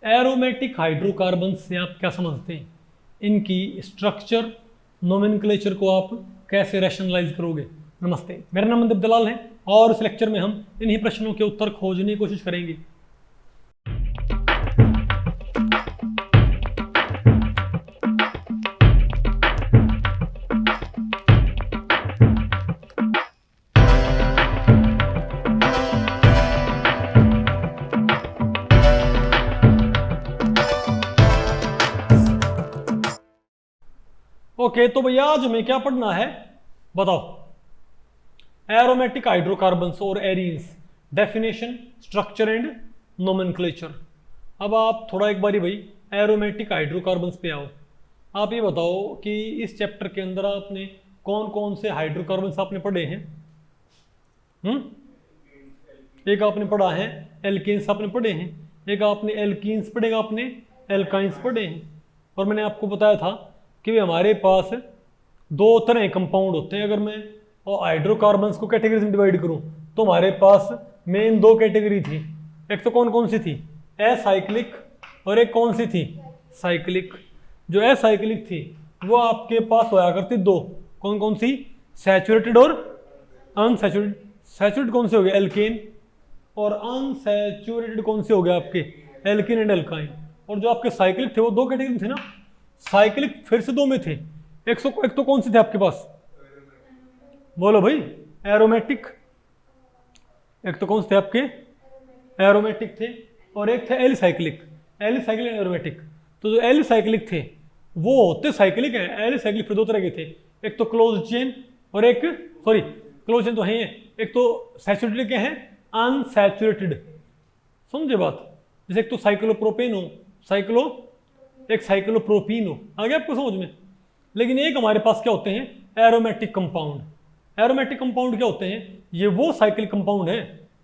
Aromatic hydrocarbon से आप क्या समझते हैं, इनकी स्ट्रक्चर नोमेनक्लेचर को आप कैसे रैशनलाइज करोगे। नमस्ते, मेरा नाम मनदीप दलाल है और इस लेक्चर में हम इन्हीं प्रश्नों के उत्तर खोजने की कोशिश करेंगे। ओके, तो भैया आज हमें क्या पढ़ना है बताओ। एरोमेटिक हाइड्रोकार्बन्स और arenes, definition, structure and nomenclature. अब आप थोड़ा एक बारी भाई एरोमेटिक हाइड्रोकार्बन्स पे आओ। आप ये बताओ कि इस चैप्टर के अंदर आपने कौन कौन से हाइड्रोकार्बन्स आपने पढ़े हैं। एक आपने पढ़ा है एल्केन्स आपने पढ़े हैं, एक आपने एल्कीन्स पढ़ेगा, आपने एल्काइंस पढ़े हैं। और मैंने आपको बताया था कि हमारे पास दो तरह के कंपाउंड होते हैं। अगर मैं हाइड्रोकार्बन्स को कैटेगरीज में डिवाइड करूं तो हमारे पास मेन दो कैटेगरी थी। एक तो कौन कौन सी थी, एसाइक्लिक, और एक कौन सी थी, साइक्लिक। जो एसाइक्लिक थी वो आपके पास होया करती दो, कौन कौन सी, सैचुरेटेड और अनसैचुरेटेड। सैचुरेटेड कौन से हो गए, एल्केन, और अनसैचुरेटेड कौन से हो गए आपके, एल्केन एंड एल्काइन। और जो आपके साइक्लिक थे वो दो कैटेगरी थे ना, साइक्लिक फिर से दो में थे। एक तो कौन से थे आपके पास, बोलो भाई, एरोमेटिक। एक तो कौन से थे आपके, एरोमेटिक थे, और एक थे एलिसाइक्लिक। Alicyclic and aromatic. तो जो एलिसाइक्लिक थे वो होते साइक्लिक हैं। एलिसाइक्लिक फिर दो तरह के थे, एक तो क्लोज चेन और एक, सॉरी क्लोज चेन तो है, एक तो सैचुरेटेड के हैं, अनसैचुरेटेड। समझे बात। जैसे एक तो साइक्लोप्रोपेन हो, एक साइक्लोप्रोपीन हो, आ गया आपको समझ में। लेकिन एक हमारे पास क्या होते हैं, एरोमेटिक कंपाउंड। एरोमेटिक कंपाउंड क्या होते हैं, ये वो साइक्लिक कंपाउंड है।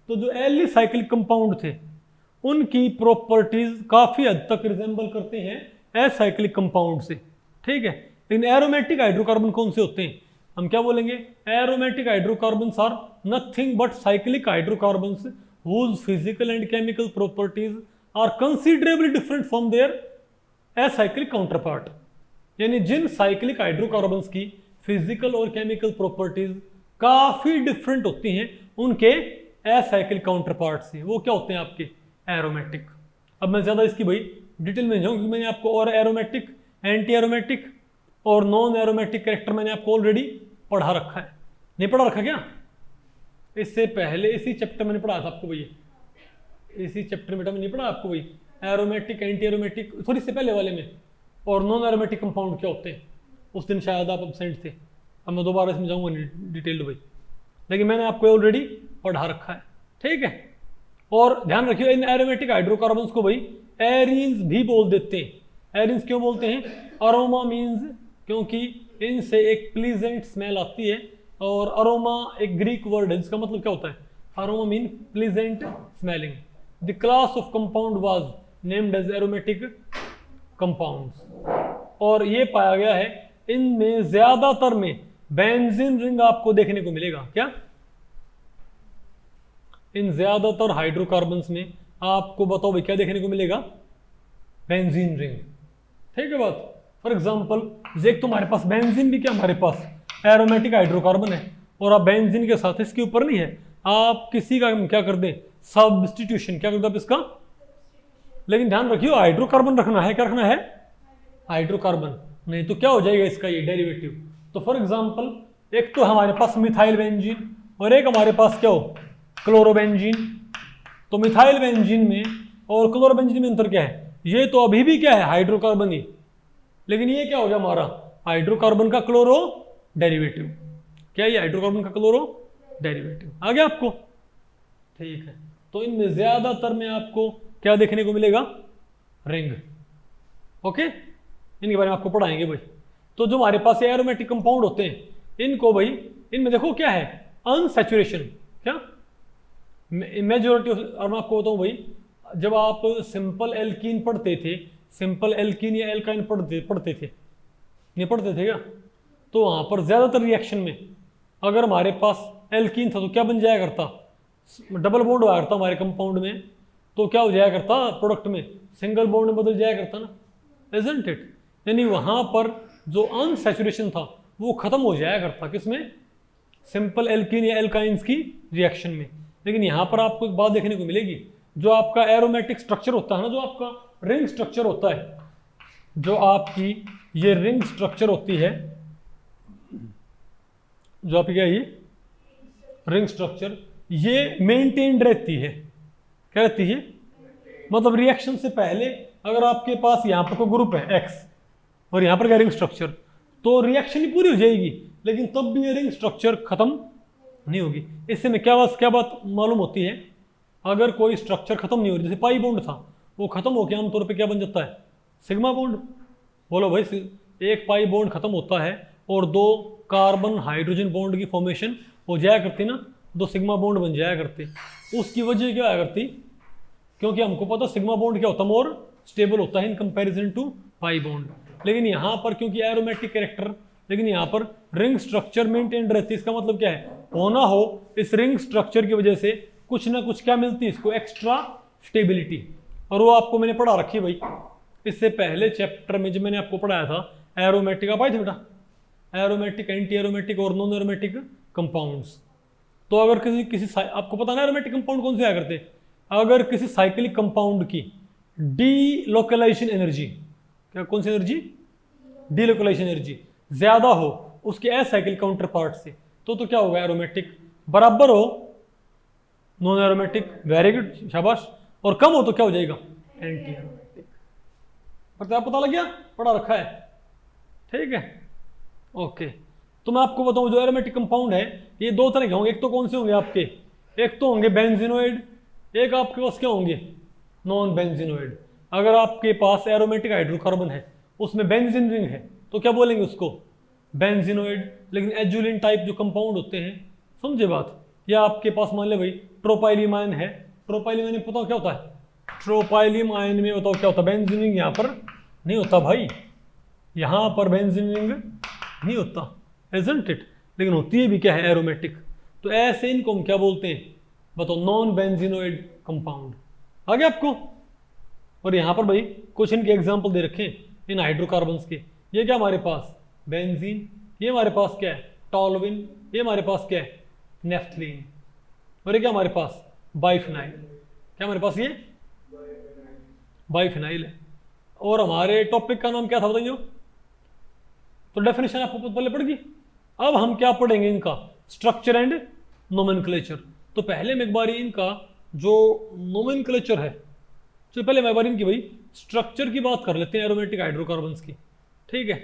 तो जो एलिसाइक्लिक कंपाउंड थे उनकी प्रॉपर्टीज काफी हद तक रिजेंबल करते हैं एसाइक्लिक कंपाउंड से, ठीक है। लेकिन एरोमेटिक हाइड्रोकार्बन कौन से होते हैं, हम क्या बोलेंगे, aromatic hydrocarbons are nothing but cyclic hydrocarbons whose physical and chemical properties are considerably different from their acyclic counterpart। यानी जिन साइक्लिक हाइड्रोकार्बन्स की फिजिकल और केमिकल प्रॉपर्टीज काफी डिफरेंट होती हैं उनके एसाइक्लिक काउंटरपार्ट से, वो क्या होते हैं आपके, एरोमेटिक। अब मैं ज्यादा इसकी भाई डिटेल में जाऊँ क्योंकि मैंने आपको और एरोमेटिक, एंटी एरोमेटिक और नॉन एरोमेटिक कैरेक्टर मैंने आपको ऑलरेडी पढ़ा रखा है। नहीं पढ़ा रखा क्या, इससे पहले इसी चैप्टर मैंने पढ़ा था आपको भैया, इसी चैप्टर में नहीं पढ़ा आपको भाई, एरोमेटिक, एंटी एरोमेटिक, सॉरी इससे पहले वाले में, और नॉन एरोमेटिक कंपाउंड क्या होते हैं। उस दिन शायद आप एब्सेंट थे, अब मैं दोबारा इसमें जाऊंगा डिटेल भाई, लेकिन मैंने आपको ऑलरेडी पढ़ा रखा है, ठीक है। और ध्यान रखिए इन एरोमेटिक हाइड्रोकार्बन्स को भाई एरीन्स भी बोल देते हैं। एरीन्स क्यों बोलते हैं, अरोमा मीन्स, क्योंकि इनसे एक प्लीजेंट स्मेल आती है। और अरोमा एक ग्रीक वर्ड है जिसका मतलब क्या होता है, aroma mean pleasant smelling. The class of compound was named as aromatic compounds. और ये पाया गया है इनमें ज्यादातर में बेंजीन रिंग आपको देखने को मिलेगा। क्या, इन ज्यादातर हाइड्रोकार्बन्स में आपको बताओ भाई क्या देखने को मिलेगा, बेंजीन रिंग, ठीक है बात। फॉर एग्जाम्पल एक तुम्हारे पास बेंजीन भी क्या हमारे पास एरोमेटिक हाइड्रोकार्बन है, और आप बेंजीन के साथ इसके ऊपर नहीं है, आप किसी का क्या कर दें, सब्स्टिट्यूशन, क्या कर दो आप इसका। लेकिन ध्यान रखियो हाइड्रोकार्बन रखना है, क्या रखना है, हाइड्रोकार्बन, नहीं तो क्या हो जाएगा इसका ये डेरिवेटिव। तो फॉर एग्जांपल एक तो हमारे पास मिथाइल बेंजीन और एक हमारे पास क्या हो, क्लोरोबेंजीन। तो मिथाइल बेंजीन में और क्लोरोबेंजीन में अंतर क्या है, ये तो अभी भी क्या है, हाइड्रोकार्बन ही, लेकिन ये क्या हो गया हमारा, हाइड्रोकार्बन का क्लोरो डेरिवेटिव। क्या ये हाइड्रोकार्बन का क्लोरो डेरिवेटिव, आ गया आपको, ठीक है। तो इनमें ज्यादातर में आपको क्या देखने को मिलेगा, रिंग, ओके। इनके बारे में आपको पढ़ाएंगे भाई। तो जो हमारे पास एरोमेटिक कंपाउंड होते हैं इनको भाई, इनमें देखो क्या है, अनसैचुरेशन, क्या मेजोरिटी। और मैं आपको बताऊं भाई, जब आप सिंपल एल्कीन पढ़ते थे, सिंपल एल्कीन या एल्काइन पढ़ते थे, नहीं पढ़ते थे क्या, तो वहां पर ज्यादातर रिएक्शन में अगर हमारे पास एल्कीन था तो क्या बन जाया करता, डबल बॉन्ड हुआ करता हमारे कंपाउंड में, तो क्या हो जाया करता प्रोडक्ट में, सिंगल बॉन्ड में बदल जाया करता ना, इजंट इट। यानी वहां पर जो अनसैचुरेशन था वो खत्म हो जाया करता, किसमें, सिंपल एल्कीन या एल्काइंस की रिएक्शन में। लेकिन यहाँ पर आपको एक बात देखने को मिलेगी, जो आपका एरोमेटिक स्ट्रक्चर होता है ना, जो आपका रिंग स्ट्रक्चर होता है, जो आपकी ये रिंग स्ट्रक्चर होती है, जो आपकी क्या है ये रिंग स्ट्रक्चर, ये मेंटेन्ड रहती है। क्या रहती है, मतलब रिएक्शन से पहले अगर आपके पास यहाँ पर कोई ग्रुप है एक्स और यहाँ पर क्या रिंग स्ट्रक्चर, तो रिएक्शन ही पूरी हो जाएगी, लेकिन तब भी ये रिंग स्ट्रक्चर खत्म नहीं होगी। इससे में क्या बात मालूम होती है, अगर कोई स्ट्रक्चर खत्म नहीं हो रही, जैसे पाई बॉन्ड था वो खत्म होकर आमतौर पे क्या बन जाता है, सिग्मा बॉन्ड। बोलो भाई, एक पाई बॉन्ड खत्म होता है और दो कार्बन हाइड्रोजन बॉन्ड की फॉर्मेशन हो जाया करती ना, दो सिग्मा बॉन्ड बन जाया करते। उसकी वजह क्या आया करती, क्योंकि हमको पता सिग्मा बॉन्ड क्या होता है, मोर स्टेबल होता है in comparison to pi bond. लेकिन यहाँ पर क्योंकि एरोमेटिक कैरेक्टर, लेकिन यहाँ पर रिंग स्ट्रक्चर मेंटेन रहती है। इसका मतलब क्या है, होना हो इस रिंग स्ट्रक्चर की वजह से कुछ ना कुछ क्या मिलती है इसको, एक्स्ट्रा स्टेबिलिटी। और वो आपको मैंने पढ़ा रखी भाई, इससे पहले चैप्टर में जब मैंने आपको पढ़ाया था एरोमेटिक, आप आए थे बेटा, एरोमेटिक, एंटी एरोमेटिक और नॉन एरोमेटिक कंपाउंड्स। तो अगर किसी आपको पता ना एरोमेटिक कंपाउंड कौन से आया करते, अगर किसी साइक्लिक कंपाउंड की डीलोकलाइजेशन एनर्जी, क्या कौन सी एनर्जी, डीलोकलाइजेशन एनर्जी ज्यादा हो उसके एसाइक्लिक काउंटर पार्ट से, तो क्या होगा, एरोमेटिक। बराबर हो नॉन एरोमेटिक, वेरी गुड, शाबाश। और कम हो तो क्या हो जाएगा, एंटी एरोमेटिक। पता लग गया, पढ़ा रखा है, ठीक है, ओके। तो मैं आपको बताऊं जो एरोमेटिक कंपाउंड है ये दो तरह के होंगे। एक तो कौन से होंगे आपके, एक तो होंगे बेंजीनोइड, एक आपके पास क्या होंगे, नॉन बेंजीनोइड। अगर आपके पास एरोमेटिक हाइड्रोकार्बन है उसमें बेंजीन रिंग है तो क्या बोलेंगे उसको, बेंजीनोइड। लेकिन एजुलिन टाइप जो कंपाउंड होते हैं, समझे बात, या आपके पास मान ले भाई ट्रोपाइलियम आयन है, ट्रोपाइलियम आयन बताओ क्या होता है, ट्रोपाइलियम आयन में बताओ क्या होता है, बेंजीन रिंग यहाँ पर नहीं होता भाई, यहाँ पर बेंजीन रिंग नहीं होता, इजंट इट। लेकिन होती है भी क्या है, एरोमेटिक। तो ऐसे इनको हम क्या बोलते हैं, बताओ, नॉन बेंजीनोइड कंपाउंड। आगे आपको, और यहाँ पर भाई कुछ इनके एग्जाम्पल दे रखे हैं इन हाइड्रोकार्बन्स के। ये क्या हमारे पास बेंजीन, ये हमारे पास क्या है टॉलुइन, ये हमारे पास क्या है नेफ्थलीन, और ये क्या हमारे पास बाइफिनाइल। क्या हमारे पास ये बाइफिनाइल है। और हमारे टॉपिक का नाम क्या था बताइए, तो डेफिनेशन आपको पहले पड़ गई। अब हम क्या पढ़ेंगे, इनका स्ट्रक्चर एंड नोमेनक्लेचर। तो पहले मैं एक बार इनका जो नोमेनक्लेचर है, तो पहले मैं एक बार इनकी भाई स्ट्रक्चर की बात कर लेते हैं एरोमेटिक हाइड्रोकार्बन्स की, ठीक है,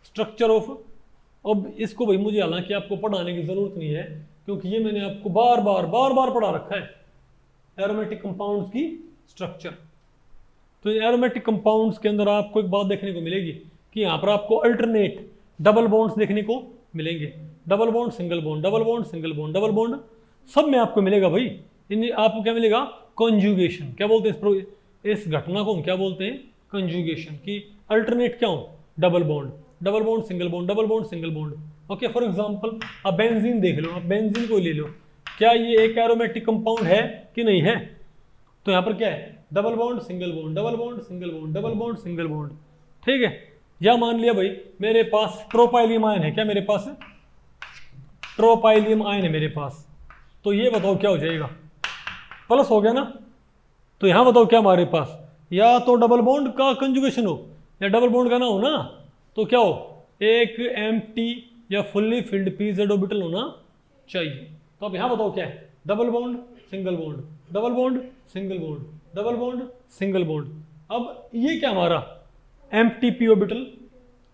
स्ट्रक्चर ऑफ। अब इसको भाई मुझे हालांकि आपको पढ़ाने की जरूरत नहीं है, क्योंकि ये मैंने आपको बार बार पढ़ा रखा है एरोमेटिक कंपाउंड्स की स्ट्रक्चर। तो एरोमेटिक कंपाउंड्स के अंदर आपको एक बात देखने को मिलेगी कि यहाँ पर आपको अल्टरनेट डबल बॉन्ड्स देखने को मिलेंगे, double bond single bond, double bond single bond, double bond, सब में आपको मिलेगा भाई। इन आपको क्या मिलेगा, कंजुगेशन। क्या बोलते हैं इस घटना को, हम क्या बोलते हैं, कंजुगेशन। की अल्टरनेट क्या हो, double bond single bond, double bond single bond. Okay, for example आप बेंजीन देख लो, आप बेंजीन को ले लो, क्या ये एक एरोमेटिक कंपाउंड है कि नहीं है, तो यहाँ पर क्या है, double bond single bond, double bond single bond, double bond single bond, ठीक है। या मान लिया भाई मेरे पास ट्रोपाइलियम आयन है, क्या मेरे पास ट्रोपाइलियम आयन है मेरे पास, तो ये बताओ क्या हो जाएगा, प्लस हो गया ना। तो यहाँ बताओ क्या हमारे पास, या तो डबल बॉन्ड का कंजुगेशन हो या डबल बॉन्ड का ना हो ना, तो क्या हो, एक एम्प्टी या फुल्ली फिल्ड पीजेड ऑर्बिटल होना चाहिए। तो अब यहाँ बताओ क्या है, double bond single bond, double bond single bond, double bond single bond. अब ये क्या हमारा एम्प्टी पी ऑर्बिटल।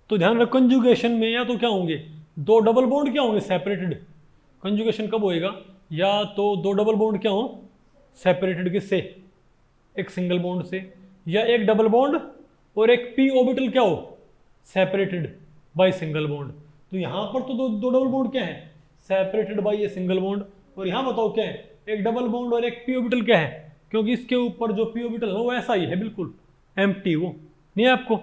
तो ध्यान रखो कंजुगेशन में या तो क्या होंगे, दो डबल बॉन्ड क्या होंगे सेपरेटेड। कंजुगेशन कब होएगा, या तो दो डबल बॉन्ड क्या हो सेपरेटेड किससे, एक सिंगल बॉन्ड से, या एक डबल बॉन्ड और एक पी ऑर्बिटल क्या हो सेपरेटेड बाय सिंगल बॉन्ड। तो यहाँ पर तो दो डबल बॉन्ड क्या है सेपरेटेड बाय ये सिंगल बॉन्ड, और यहाँ बताओ क्या है, एक डबल बॉन्ड और एक पी ऑर्बिटल क्या है, क्योंकि इसके ऊपर जो पी ऑर्बिटल है वो ऐसा ही है बिल्कुल एम्प्टी, वो नहीं है आपको,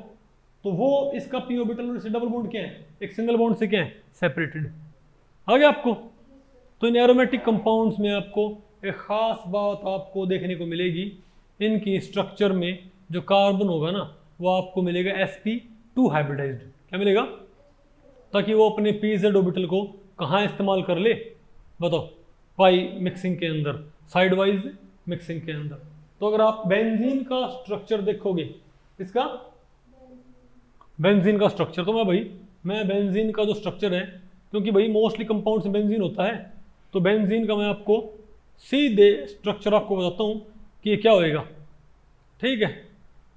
तो वो इसका पी ऑर्बिटल और इससे डबल बॉन्ड क्या है, एक सिंगल बॉन्ड से क्या है सेपरेटेड। आ गया आपको। तो इन एरोमेटिक कंपाउंड्स में आपको एक खास बात आपको देखने को मिलेगी इनकी स्ट्रक्चर में जो कार्बन होगा ना वो आपको मिलेगा sp2 हाइब्रिडाइज्ड। क्या मिलेगा? ताकि वो अपने pz ऑर्बिटल को कहाँ इस्तेमाल कर ले बताओ? पाई मिक्सिंग के अंदर, साइड वाइज मिक्सिंग के अंदर। तो अगर आप बेंजीन का स्ट्रक्चर देखोगे, इसका बेंजीन का स्ट्रक्चर, तो मैं बेंजीन का जो स्ट्रक्चर है, क्योंकि भाई मोस्टली कंपाउंड से बेंजीन होता है, तो बेंजीन का मैं आपको सीधे स्ट्रक्चर आपको बताता हूँ कि ये क्या होएगा। ठीक है,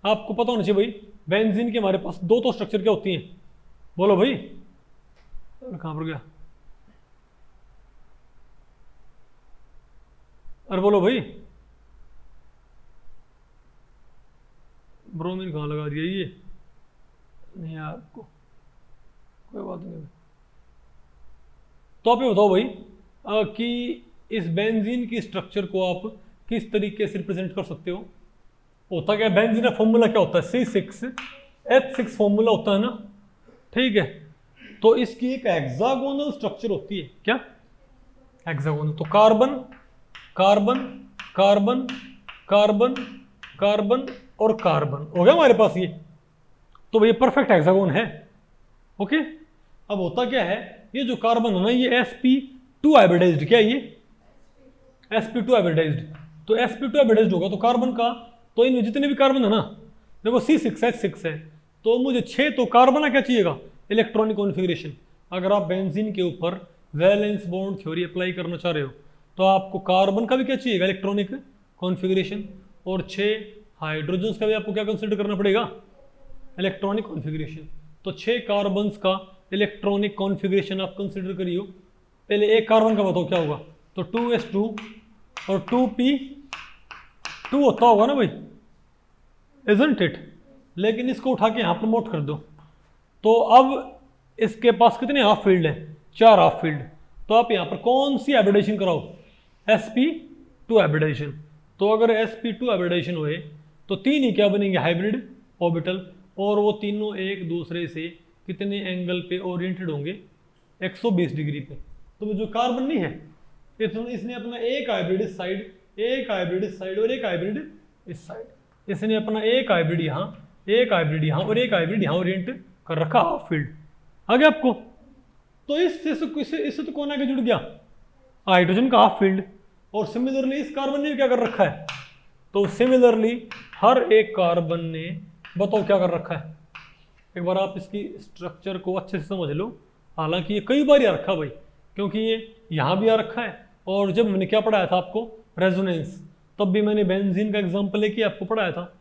आपको पता होना चाहिए भाई बेंजीन के हमारे पास दो तो स्ट्रक्चर क्या होती हैं, बोलो भाई। कहाँ पर गया? अरे बोलो भाई, ब्रोमीन कहाँ लगा दिया ये? नहीं यार, आपको कोई बात नहीं। तो आप ये बताओ भाई कि इस बेंजीन की स्ट्रक्चर को आप किस तरीके से रिप्रेजेंट कर सकते हो? होता क्या है, बेंजीन का फॉर्मूला क्या होता है? C6H6 फॉर्मूला होता है ना। ठीक है, तो इसकी एक हेक्सागोनल स्ट्रक्चर होती है। क्या? हेक्सागोनल। तो carbon carbon carbon carbon carbon और कार्बन हो गया हमारे पास ये। तो ये परफेक्ट हेक्सागोन है। ओके, अब होता क्या है, ये जो कार्बन है ना ये sp2 हाइब्रिडाइज्ड। क्या है ये? sp2 hybridised. तो sp2 हाइब्रिडाइज्ड होगा तो कार्बन का, तो इनमें जितने भी कार्बन है ना, देखो C6H6 है, तो मुझे 6 तो कार्बन का क्या चाहिएगा? Electronic configuration. अगर आप बेंजीन के ऊपर वैलेंस बॉन्ड थ्योरी अप्लाई करना चाह रहे हो तो आपको कार्बन का भी क्या चाहिएगा? Electronic configuration. और 6 हाइड्रोजन्स का भी आपको क्या कंसिडर करना पड़ेगा? Electronic configuration. तो 6 कार्बन्स का इलेक्ट्रॉनिक कॉन्फ़िगरेशन आप कंसिडर करियो। पहले एक कार्बन का बताओ क्या होगा? तो 2s2 और 2p2 होता होगा ना भाई, इजंट इट? लेकिन इसको उठा के यहाँ प्रमोट कर दो, तो अब इसके पास कितने हाफ फील्ड है? 4 हाफ फील्ड। तो आप यहाँ पर कौन सी हाइब्रिडाइजेशन कराओ? sp2 hybridisation. तो अगर sp2 हाइब्रिडाइजेशन हुए तो 3 ही क्या बनेंगे? Hybrid orbital. और वो तीनों एक दूसरे से कितने एंगल पे ओरिएंटेड होंगे? 120 डिग्री पे। तो जो कार्बन नहीं है, इसने अपना एक हाइब्रिड इस साइड, एक हाइब्रिड इस साइड और एक हाइब्रिड इस साइड। इसने अपना एक हाइब्रिड यहाँ, एक हाइब्रिड यहाँ और एक हाइब्रिड यहाँ ओरिएंट कर रखा हाफ फील्ड। आ गया आपको? तो इससे तो कौन आगे जुड़ गया? हाइड्रोजन का हाफ फील्ड। और सिमिलरली इस कार्बन ने क्या कर रखा है? तो सिमिलरली हर एक कार्बन ने बताओ क्या कर रखा है? एक बार आप इसकी स्ट्रक्चर को अच्छे से समझ लो। हालांकि ये कई बार आ रखा भाई, क्योंकि ये यहाँ भी आ रखा है, और जब मैंने क्या पढ़ाया था आपको? रेजोनेंस, तब भी मैंने बेंजीन का एग्जांपल लेके आपको पढ़ाया था।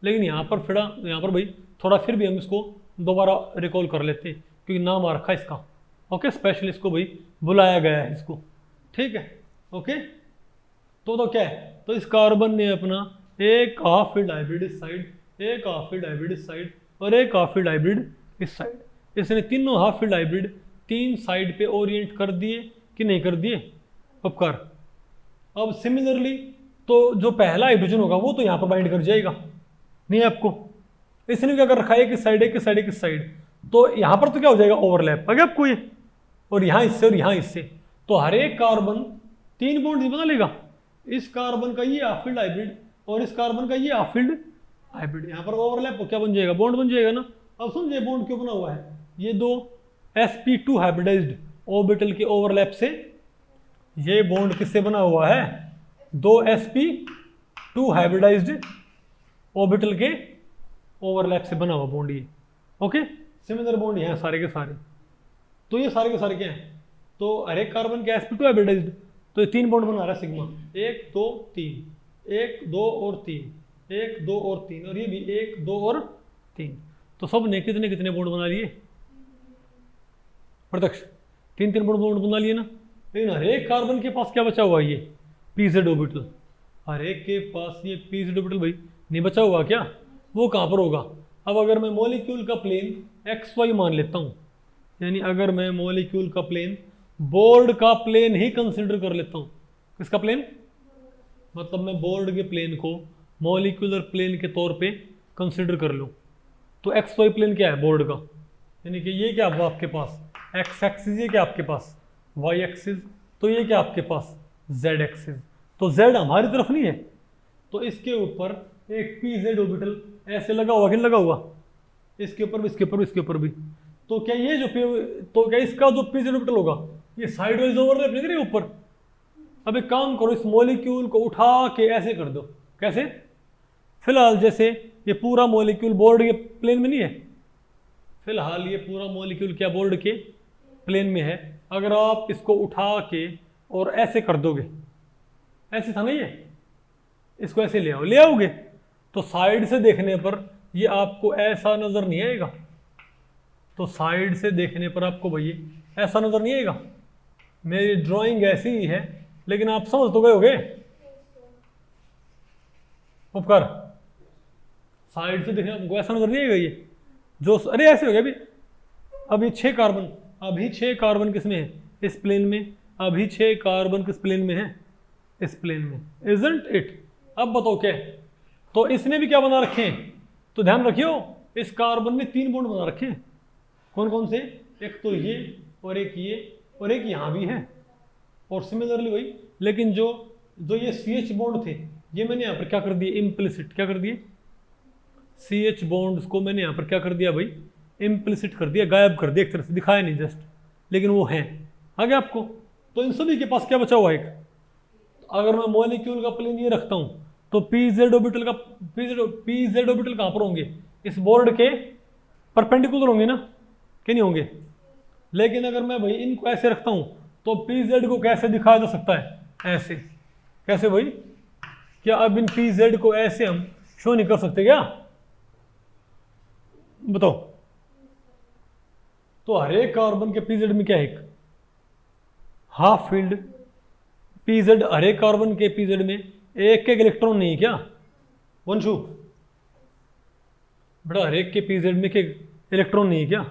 लेकिन यहाँ पर भाई थोड़ा फिर भी हम इसको दोबारा रिकॉल कर लेते हैं, क्योंकि नाम आ रखा है इसका। ओके, स्पेशली इसको भाई बुलाया गया है इसको। ठीक है, ओके। तो क्या है, तो इस कार्बन ने अपना एक हाफ फील्ड हाइब्रिड इस साइड, एक हाफ फील्ड हाइब्रिड इस साइड और एक हाफ फील्ड हाइब्रिड इस साइड। इसने तीनों हाफ फील्ड हाइब्रिड 3 साइड पे ओरिएंट कर दिए कि नहीं कर दिए? उपकार। अब सिमिलरली तो जो पहला हाइड्रोजन होगा वो तो यहाँ पर बाइंड कर जाएगा, नहीं आपको? इसने क्या कर रखा है? एक इस साइड, एक इस साइड, एक इस साइड। तो यहाँ पर तो क्या हो जाएगा? ओवरलैप। आ गया आपको ये? और यहाँ इससे और यहाँ इससे, तो हर एक कार्बन 3 बॉन्ड बना लेगा। इस कार्बन का ये हाफ फील्ड हाइब्रिड और इस कार्बन का ये हाफ फील्ड हाइब्रिड, यहाँ पर ओवरलैप क्या बन जाएगा? बॉन्ड बन जाएगा ना। अब समझिए बॉन्ड क्यों बना हुआ है? ये दो sp2 हाइब्रिडाइज्ड ऑर्बिटल के ओवरलैप से, ये बॉन्ड किससे बना हुआ है? 2 sp2 हाइब्रिडाइज्ड ऑर्बिटल के ओवरलैप से बना हुआ बॉन्ड ये। ओके, सिमिलर बॉन्ड यहाँ सारे के सारे। तो ये सारे के सारे क्या हैं? तो हर एक कार्बन के sp2 हाइब्रिडाइज्ड, तो ये 3 बॉन्ड बना रहा है सिग्मा। 1 2 3, 1 2 और 3, 1 2 और 3, और ये भी 1 2 और 3। तो सब ने कितने कितने बॉन्ड बना लिए? प्रत्यक्ष 3 बॉन्ड बना लिए ना। लेकिन हर एक कार्बन के पास क्या बचा हुआ है? ये pz ऑर्बिटल। हर एक के पास ये pz ऑर्बिटल भाई नहीं बचा हुआ क्या? वो कहाँ पर होगा? अब अगर मैं मॉलिक्यूल का प्लेन xy मान लेता हूँ, यानी अगर मैं मॉलिक्यूल का प्लेन बोर्ड का प्लेन ही कंसिडर कर लेता हूँ। किसका प्लेन? मतलब मैं बोर्ड के प्लेन को मॉलिक्यूलर प्लेन के तौर पे कंसिडर कर लूँ, तो xy प्लेन क्या है बोर्ड का? यानी कि ये क्या हुआ आपके पास? x एक्सिस, ये क्या आपके पास? y एक्सिस, तो ये क्या आपके पास? z axis. तो z हमारी तरफ नहीं है, तो तो इसके ऊपर एक pz ऑर्बिटल ऐसे लगा हुआ कि नहीं लगा हुआ, इसके ऊपर भी, इसके ऊपर भी, इसके ऊपर भी। तो क्या ये जो तो क्या इसका जो pz ऑर्बिटल होगा ये साइडवाइज ओवरलैप नहीं करेगा ऊपर। अब एक काम करो, इस मॉलिक्यूल को उठा के ऐसे कर दो। कैसे? फिलहाल जैसे ये पूरा मॉलिक्यूल बोर्ड के प्लेन में नहीं है, फिलहाल ये पूरा मॉलिक्यूल क्या बोर्ड के प्लेन में है। अगर आप इसको उठा के और ऐसे कर दोगे, ऐसे था ना ये, इसको ऐसे ले आओगे, तो साइड से देखने पर ये आपको ऐसा नजर नहीं आएगा। तो साइड से देखने पर आपको भैया ऐसा नजर नहीं आएगा। मेरी ड्राइंग ऐसी ही है, लेकिन आप समझ तो गए होगे। उपकार साइड से देखने आपको ऐसा नजर नहीं आएगा ये जो, अरे ऐसे हो गया अभी 6 कार्बन, अभी 6 कार्बन किस में है? इस प्लेन में। अभी 6 कार्बन किस प्लेन में है? इस प्लेन में। Isn't it? अब बताओ क्या है? तो इसने भी क्या बना रखे हैं? तो ध्यान रखियो, इस कार्बन ने 3 बॉन्ड बना रखे हैं। कौन कौन से? एक तो ये और एक ये और एक यहां भी है, और सिमिलरली वही। लेकिन जो ये CH बॉन्ड थे ये मैंने यहां पर क्या कर दिए? इम्प्लिसिट। क्या कर दिए? CH बॉन्ड्स को मैंने यहां पर क्या कर दिया भाई? इम्प्लिसिट कर दिया, गायब कर दिया, एक तरह से दिखाया नहीं जस्ट, लेकिन वो है आगे आपको। तो इन सभी के पास क्या बचा हुआ है? अगर मैं मॉलिक्यूल का प्लेन ये रखता हूं तो pz ऑर्बिटल कहां पर होंगे? इस बोर्ड के परपेंडिकुलर होंगे ना, कि नहीं होंगे? लेकिन अगर मैं भाई इनको ऐसे रखता हूं तो pz को कैसे दिखाया जा सकता है? ऐसे। कैसे भाई? क्या अब इन pz को ऐसे हम शो नहीं कर सकते क्या? बताओ। तो हर एक कार्बन के pz में क्या है? एक हाफ फील्ड pz, हर एक कार्बन के pz में एक इलेक्ट्रॉन नहीं है क्या वंशु? बेटा हर एक के pz में के इलेक्ट्रॉन नहीं है क्या?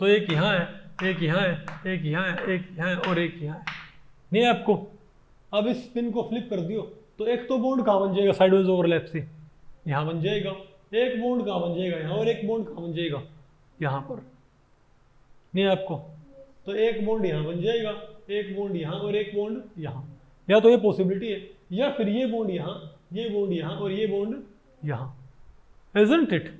तो एक यहाँ है, एक यहाँ है, एक यहाँ है, एक यहाँ है और एक यहाँ है, नहीं है आपको? अब इस पिन को फ्लिप कर दियो तो एक तो बॉन्ड कहाँ बन जाएगा साइडवेज ओवरलैप से? यहाँ बन जाएगा। एक बॉन्ड कहाँ बन जाएगा? यहाँ। और एक बॉन्ड कहाँ बन जाएगा? यहाँ पर, नहीं है आपको? तो एक बॉन्ड यहाँ बन जाएगा, एक बॉन्ड यहाँ और एक बॉन्ड यहाँ। या तो ये पॉसिबिलिटी है, या फिर ये बॉन्ड यहाँ, ये बॉन्ड यहाँ और ये बॉन्ड यहाँ। Isn't it?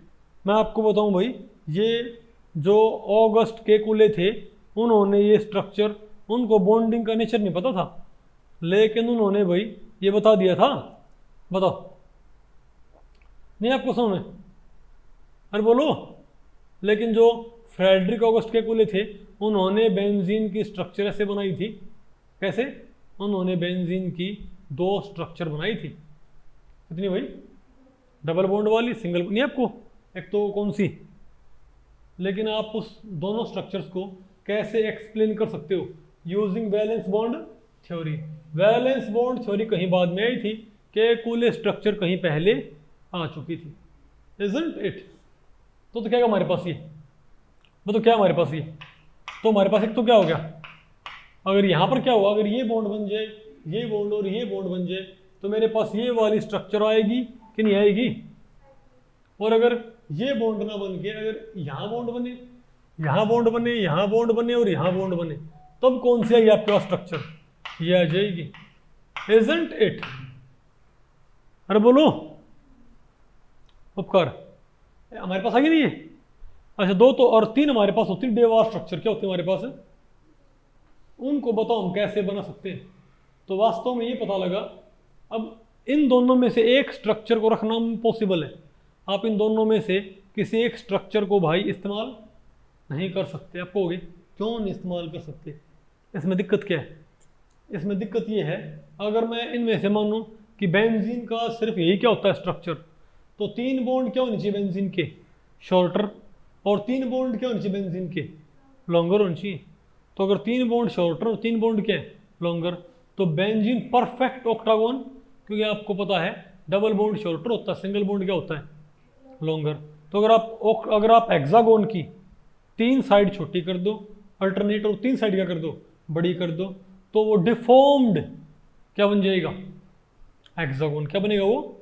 मैं आपको बताऊं भाई, ये जो ऑगस्ट केकुले थे उन्होंने ये स्ट्रक्चर, उनको बॉन्डिंग का नेचर नहीं पता था, लेकिन उन्होंने भाई ये बता दिया था। बताओ, नहीं आपको समझ में? अरे बोलो। लेकिन जो फ्रेडरिक ऑगस्ट केकुले थे उन्होंने बेंजीन की स्ट्रक्चर ऐसे बनाई थी। कैसे? उन्होंने बेंजीन की 2 स्ट्रक्चर बनाई थी। कितनी भाई? डबल बॉन्ड वाली, सिंगल, नहीं आपको? एक तो कौन सी? लेकिन आप उस दोनों स्ट्रक्चर्स को कैसे एक्सप्लेन कर सकते हो? Using valence bond theory. Valence bond theory कहीं बाद में आई थी, केकुले स्ट्रक्चर कहीं पहले आ चुकी थी। Isn't it? तो क्या हमारे पास ये, तो क्या हमारे पास ये, तो हमारे पास एक तो क्या हो गया, अगर यहाँ पर क्या हुआ, अगर ये बॉन्ड बन जाए, ये बॉन्ड और ये बॉन्ड बन जाए, तो मेरे पास ये वाली स्ट्रक्चर आएगी कि नहीं आएगी? और अगर ये बॉन्ड ना बन के अगर यहाँ बॉन्ड बने, यहाँ बॉन्ड बने, यहाँ बॉन्ड बने और यहाँ बॉन्ड बने, तब कौन सी आएगी आपके पास स्ट्रक्चर? ये आ जाएगी। Isn't it? अरे बोलो उपकार, हमारे पास आगे नहीं है? अच्छा 2 तो और 3 हमारे पास होती है डेवार स्ट्रक्चर। क्या होती है हमारे पास? उनको बताओ हम कैसे बना सकते हैं। तो वास्तव में ये पता लगा, अब इन दोनों में से एक स्ट्रक्चर को रखना पॉसिबल है। आप इन दोनों में से किसी एक स्ट्रक्चर को भाई इस्तेमाल नहीं कर सकते। आप कहोगे क्यों नहीं इस्तेमाल कर सकते? इसमें दिक्कत क्या है? इसमें दिक्कत ये है, अगर मैं इनमें से मानूं कि बेंजीन का सिर्फ यही क्या होता है स्ट्रक्चर, तो 3 बॉन्ड क्या होनी चाहिए बेंजीन के? शॉर्टर। और 3 बॉन्ड क्या होनी चाहिए बेंजीन के? लॉन्गर होनी चाहिए। तो अगर 3 बॉन्ड शॉर्टर और 3 बॉन्ड क्या है? लॉन्गर, तो बेंजीन परफेक्ट ऑक्टागोन, क्योंकि आपको पता है डबल बॉन्ड शॉर्टर होता है, सिंगल बॉन्ड क्या होता है? लॉन्गर। तो अगर आप हेक्सागोन की 3 साइड छोटी कर दो, अल्टरनेट, और 3 साइड क्या कर दो? बड़ी कर दो, तो वो डिफॉर्म्ड क्या बन जाएगा? हेक्सागोन। क्या बनेगा वो?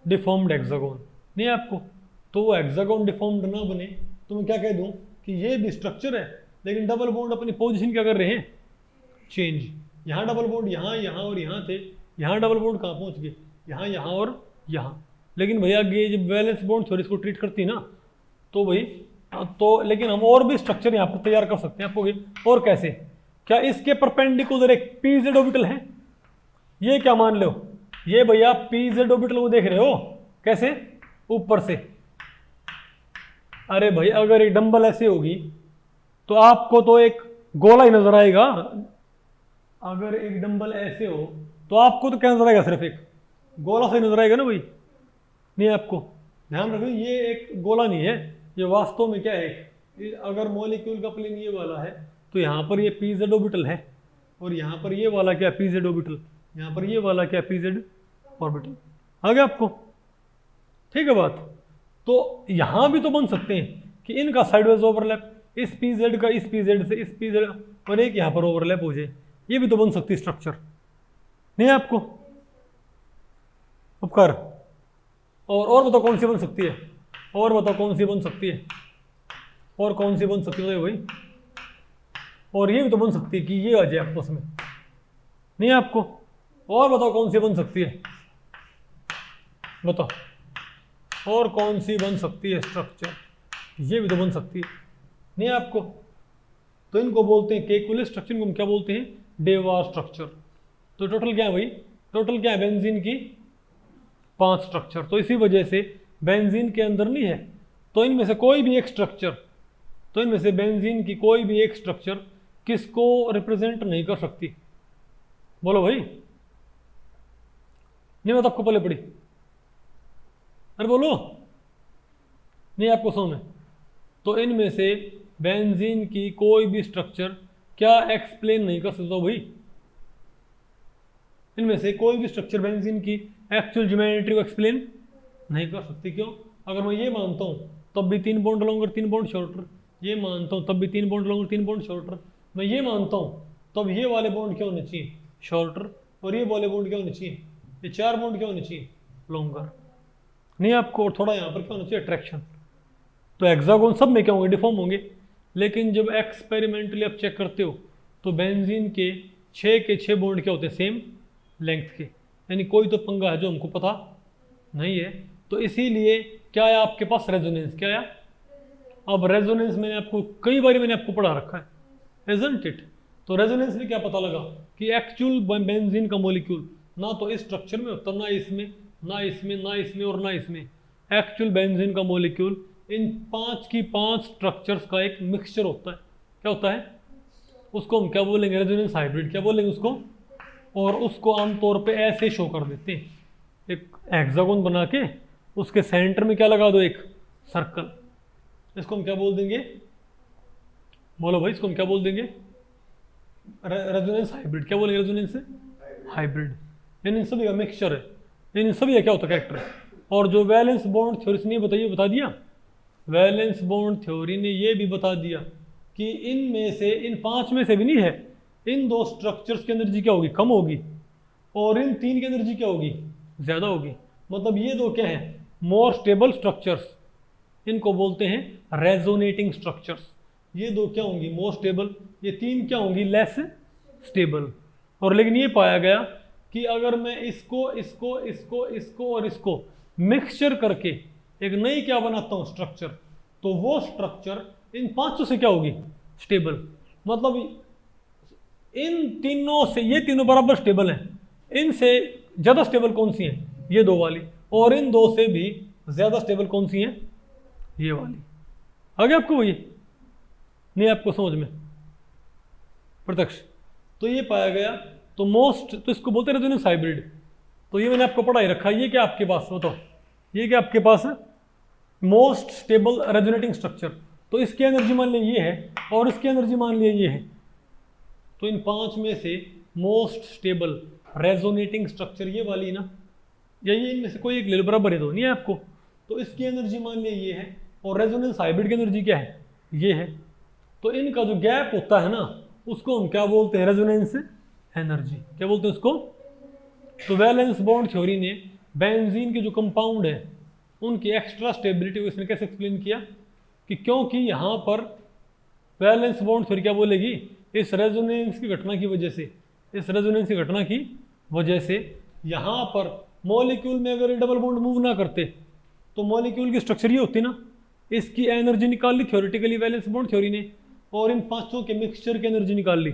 Deformed hexagon. नहीं आपको? तो वो हेक्सागोन डिफॉर्म्ड ना बने तो मैं क्या कह दूं कि ये भी स्ट्रक्चर है, लेकिन डबल बॉन्ड अपनी पोजीशन क्या कर रहे हैं? चेंज। यहाँ डबल बॉन्ड यहाँ, यहाँ और यहाँ थे, यहाँ डबल बॉन्ड कहाँ पहुँच गए? यहाँ, यहाँ और यहाँ। लेकिन भैया ये जब वैलेंस बॉन्ड थ्योरी इसको ट्रीट करती है ना, तो भाई तो लेकिन हम और भी स्ट्रक्चर यहाँ पर तैयार कर सकते हैं आपको। और कैसे? क्या इसके परपेंडिकुलर एक पी जेड ऑर्बिटल है? ये क्या मान लो, ये भैया पी जेड ऑर्बिटल को देख रहे हो कैसे? ऊपर से। अरे भाई अगर एक डंबल ऐसे होगी तो आपको तो एक गोला ही नजर आएगा। अगर एक डंबल ऐसे हो तो आपको तो क्या नजर आएगा? सिर्फ एक गोला से नजर आएगा ना भाई। नहीं, आपको ध्यान रखो ये एक गोला नहीं है, ये वास्तव में क्या है? अगर मॉलिक्यूल का प्लेन ये वाला है तो यहाँ पर ये पी जेड ऑर्बिटल है, और यहाँ पर ये वाला क्या? P Z orbital. यहाँ पर ये वाला क्या? P Z orbital. आ गया आपको? ठीक है बात। तो यहाँ भी तो बन सकते हैं कि इनका साइडवेज ओवरलैप, इस पी जेड का इस पी जेड से इस पी जेड और एक यहाँ पर ओवरलैप हो जाए, ये भी तो बन सकती है स्ट्रक्चर। नहीं आपको? उपकार और बताओ कौन सी बन सकती है? और बताओ कौन सी बन सकती है? और कौन सी बन सकती है भाई? और ये भी तो बन सकती है कि ये आ जाए आपस में। नहीं आपको? और बताओ कौन सी बन सकती है? बताओ और कौन सी बन सकती है स्ट्रक्चर? ये भी तो बन सकती है। नहीं आपको? तो इनको बोलते हैं केकुलर स्ट्रक्चर, इनको हम क्या बोलते हैं? डेवार स्ट्रक्चर। तो टोटल क्या है भाई? टोटल क्या है बेंजीन की? 5 स्ट्रक्चर। तो इसी वजह से बेंजीन के अंदर नहीं है, तो इनमें से कोई भी एक स्ट्रक्चर, तो इनमें से बेंजीन की कोई भी एक स्ट्रक्चर किसको रिप्रेजेंट नहीं कर सकती? बोलो भाई। नहीं बात आपको पहले पड़ी? अरे बोलो। नहीं आपको समझ में? तो इनमें से बेंजीन की कोई भी स्ट्रक्चर क्या एक्सप्लेन नहीं कर सकता भाई? इनमें से कोई भी स्ट्रक्चर बेंजीन की एक्चुअल ज्योमेट्री को एक्सप्लेन नहीं कर सकती। क्यों? अगर मैं ये मानता हूँ तब भी 3 बॉन्ड लॉन्गर 3 बॉन्ड शॉर्टर, ये मानता हूँ तब भी 3 बॉन्ड लॉन्गर 3 बॉन्ड शॉर्टर, मैं ये मानता हूँ तब ये वाले बॉन्ड क्या होने चाहिए? शॉर्टर, और ये वाले बॉन्ड क्या होने चाहिए? ये 4 बॉन्ड क्या होने चाहिए? लॉन्गर। नहीं आपको? और थोड़ा यहाँ पर क्या होना चाहिए? अट्रैक्शन। तो हेक्सागोन सब में क्या होंगे? डिफॉर्म होंगे। लेकिन जब एक्सपेरिमेंटली आप चेक करते हो तो बेंजीन के 6 के 6 बॉन्ड क्या होते हैं? सेम लेंथ के। यानी कोई तो पंगा है जो हमको पता नहीं है। तो इसीलिए क्या है आपके पास? रेजोनेंस। क्या है? अब रेजोनेंस मैंने आपको कई बार मैंने आपको पढ़ा रखा है, इजंट इट? तो रेजोनेंस में क्या पता लगा कि एक्चुअल बेंजीन का मॉलिक्यूल ना तो इस स्ट्रक्चर में होता, ना इसमें, ना इसमें, ना इसमें और ना इसमें। एक्चुअल बेंजीन का मॉलिक्यूल इन 5 की 5 स्ट्रक्चर्स का एक मिक्सचर होता है। क्या होता है? उसको हम क्या बोलेंगे? Resonance hybrid. क्या बोलेंगे उसको? और उसको आमतौर पे ऐसे शो कर देते हैं, एक हेक्सागोन बना के उसके सेंटर में क्या लगा दो? एक सर्कल। इसको हम क्या बोल देंगे? बोलो भाई, इसको हम क्या बोल देंगे? Resonance hybrid. क्या बोलेंगे? Resonance hybrid. इन सभी का मिक्सचर है। इन सभी का क्या होता है? कैरेक्टर। और जो वैलेंस बॉन्ड थ्योरी ने बताइए, बता दिया। वैलेंस बॉन्ड थ्योरी ने ये भी बता दिया कि इनमें से, इन 5 में से भी नहीं है, इन 2 स्ट्रक्चर्स की एनर्जी क्या होगी? कम होगी, और इन 3 की एनर्जी क्या होगी? ज़्यादा होगी। मतलब ये 2 क्या है? More stable structures. इनको बोलते हैं रेजोनेटिंग स्ट्रक्चर्स। ये 2 क्या होंगी? More stable. ये 3 क्या होंगी? Less stable. और लेकिन ये पाया गया कि अगर मैं इसको इसको इसको इसको और इसको मिक्सचर करके एक नई क्या बनाता हूँ? स्ट्रक्चर, तो वो स्ट्रक्चर इन 5 से क्या होगी? स्टेबल। मतलब इन तीनों से, ये तीनों बराबर स्टेबल हैं, इनसे ज़्यादा स्टेबल कौन सी हैं? ये 2 वाली। और इन 2 से भी ज़्यादा स्टेबल कौन सी हैं? ये वाली। आ गया आपको ये? नहीं आपको समझ में? प्रत्यक्ष। तो ये पाया गया। तो मोस्ट, तो इसको बोलते हैं रेजोनेंस हाइब्रिड। तो ये मैंने आपको पढ़ा ही रखा है। ये क्या आपके पास? बताओ, ये क्या आपके पास है? Most stable resonating structure. तो इसकी एनर्जी मान लिया ये है, और इसकी एनर्जी मान लिया ये है। तो इन 5 में से मोस्ट स्टेबल रेजोनेटिंग स्ट्रक्चर ये वाली ना, या ये इनमें से कोई एक ले लो, बराबर है। तो नहीं है आपको? तो इसकी एनर्जी मान लिया ये है, और रेजोनेंस हाइब्रिड की एनर्जी क्या है? ये है। तो इनका जो गैप होता है ना, उसको हम क्या बोलते हैं? Resonance energy. क्या बोलते हैं उसको? तो वैलेंस बॉन्ड थ्योरी ने बेंजीन के जो कंपाउंड है उनकी एक्स्ट्रा स्टेबिलिटी को इसने कैसे एक्सप्लेन किया कि क्योंकि यहाँ पर वैलेंस बॉन्ड थ्योरी क्या बोलेगी? इस रेजोनेंस की घटना की वजह से, इस रेजोनेंस की घटना की वजह से यहाँ पर मॉलिक्यूल में अगर डबल बॉन्ड मूव ना करते तो मॉलिक्यूल की स्ट्रक्चर ये होती ना, इसकी एनर्जी निकाल ली थ्योरेटिकली वैलेंस बॉन्ड थ्योरी ने, और इन पांचों के मिक्सचर की एनर्जी निकाल ली,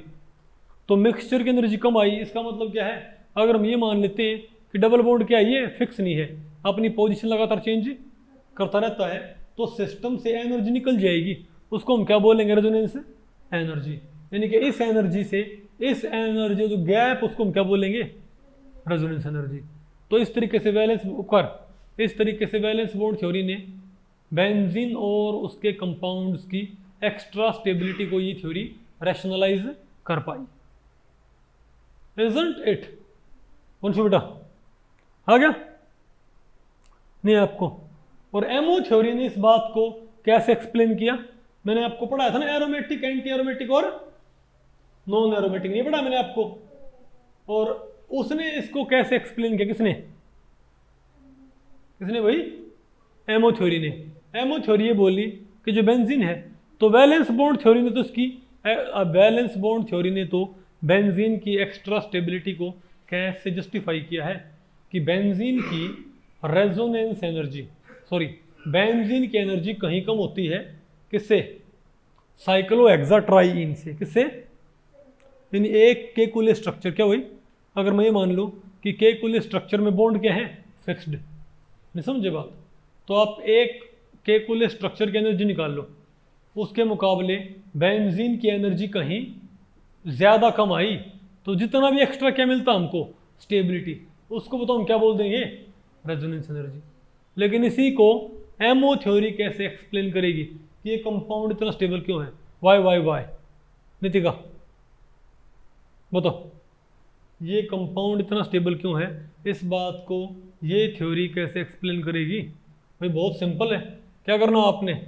तो मिक्सचर की एनर्जी कम आई। इसका मतलब क्या है, अगर हम ये मान लेते हैं कि डबल बॉन्ड क्या है, ये फिक्स नहीं है, अपनी पोजीशन लगातार चेंज करता रहता है, तो सिस्टम से एनर्जी निकल जाएगी, उसको हम क्या बोलेंगे, रेजोनेंस एनर्जी। यानी कि इस एनर्जी से इस एनर्जी जो गैप, उसको हम क्या बोलेंगे, रेजोनेंस एनर्जी। तो इस तरीके से वैलेंस बॉन्ड थ्योरी ने बेंजीन और उसके कंपाउंड्स की एक्स्ट्रा स्टेबिलिटी को ये थ्योरी रैशनलाइज कर पाई। Isn't it? वंशु बेटा आ गया नहीं आपको? और एमओ थ्योरी ने इस बात को कैसे एक्सप्लेन किया, मैंने आपको पढ़ाया था ना, एरोमेटिक, एंटी एरोमेटिक और नॉन एरोमेटिक, नहीं पढ़ा मैंने आपको? और उसने इसको कैसे एक्सप्लेन किया, किसने भाई? एमओ थ्योरी ने। एमओ थ्योरी ये बोली कि जो बेंजीन है, तो वैलेंस बॉन्ड थ्योरी ने तो इसकी वैलेंस बॉन्ड थ्योरी ने तो बेंजीन की एक्स्ट्रा स्टेबिलिटी को कैसे जस्टिफाई किया है कि बेंजीन की रेजोनेंस एनर्जी, बेंजीन की एनर्जी कहीं कम होती है, किससे? साइक्लोहेक्साट्राईन से। किससे? यानी एक केकुले स्ट्रक्चर, क्या हुई, अगर मैं ये मान लूँ कि केकुले स्ट्रक्चर में बॉन्ड क्या है, फिक्स्ड, नहीं समझे बात? तो आप एक केकुले स्ट्रक्चर की एनर्जी निकाल लो, उसके मुकाबले बेंजीन की एनर्जी कहीं ज़्यादा कम आई, तो जितना भी एक्स्ट्रा क्या मिलता हमको, स्टेबिलिटी, उसको बताओ हम क्या बोल देंगे, रेजोनेंस एनर्जी। लेकिन इसी को एमओ थ्योरी कैसे एक्सप्लेन करेगी कि ये कंपाउंड इतना स्टेबल क्यों है, वाई नितिका बताओ, ये कंपाउंड इतना स्टेबल क्यों है, इस बात को ये थ्योरी कैसे एक्सप्लेन करेगी? भाई बहुत सिंपल है, क्या करना आपने,